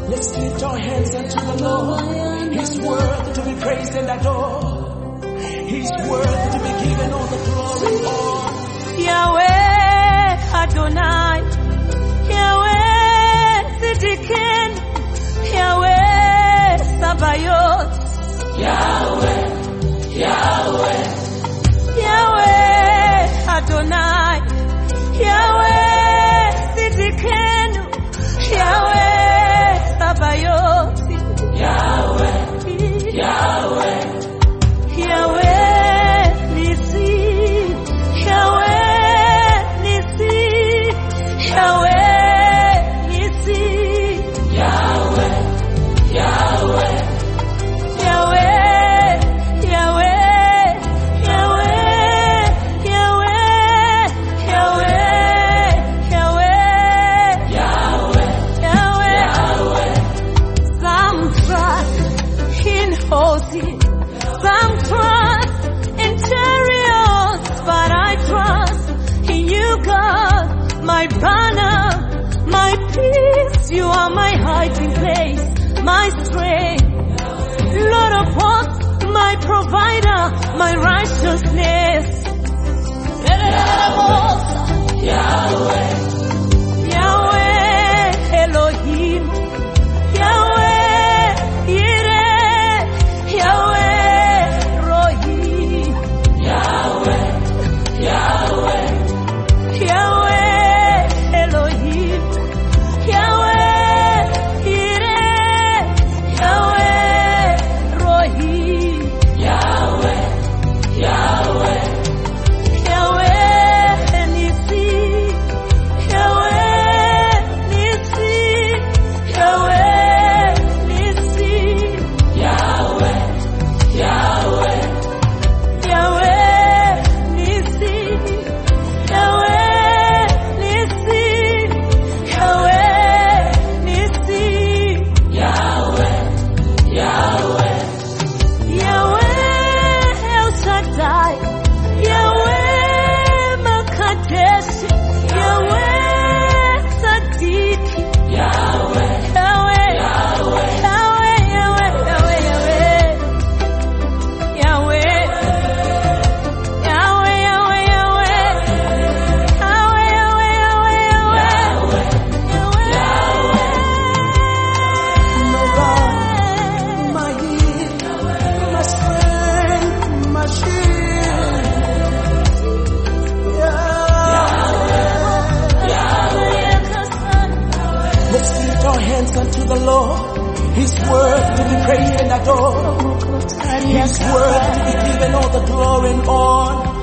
Let's lift our hands unto the Lord. He's worthy to be praised and adored. He's worthy to be given all the glory and honor. Yahweh Adonai, Yahweh Siddiquen, Yahweh Sabaoth, Yahweh, Yahweh, Yahweh Adonai, Yahweh Siddiquen, Yahweh Sabaoth, Yahweh, Yahweh, Yahweh Nisi, Yahweh Nisi, Yahweh Nisi, Yahweh, Yahweh, Yahweh, Yahweh, Yahweh, Yahweh, Yahweh, Yahweh, Yahweh. Some trust in horses, some trust in chariots, but I trust in you, God, my banner, my peace. You are my hiding place, my strength, Lord of hosts, my provider, my righteousness. Yahweh, Yahweh Elohim, Yahweh Yireh, Yahweh Rohi, Yahweh, Yahweh, Yahweh Elohim, Yahweh Yireh, Yahweh Rohi, Yahweh, Yahweh, Yahweh Nisi, Yahweh Nisi, Yahweh Nisi, Yahweh, Yahweh, Yahweh Nisi, Yahweh Nisi, Yahweh Nisi, Yahweh, Yahweh, Yahweh El Shaddai, Yahweh Makadesh, Yahweh Tzadiki, Yahweh, Yahweh, Yahweh, Yahweh, Yahweh, Yahweh, Yahweh, Yahweh, Yahweh, my God, my healer, my strength, my shield. Let's lift our hands unto the Lord. He's worthy to be praised and adored. He's worthy to be given all the glory and honor.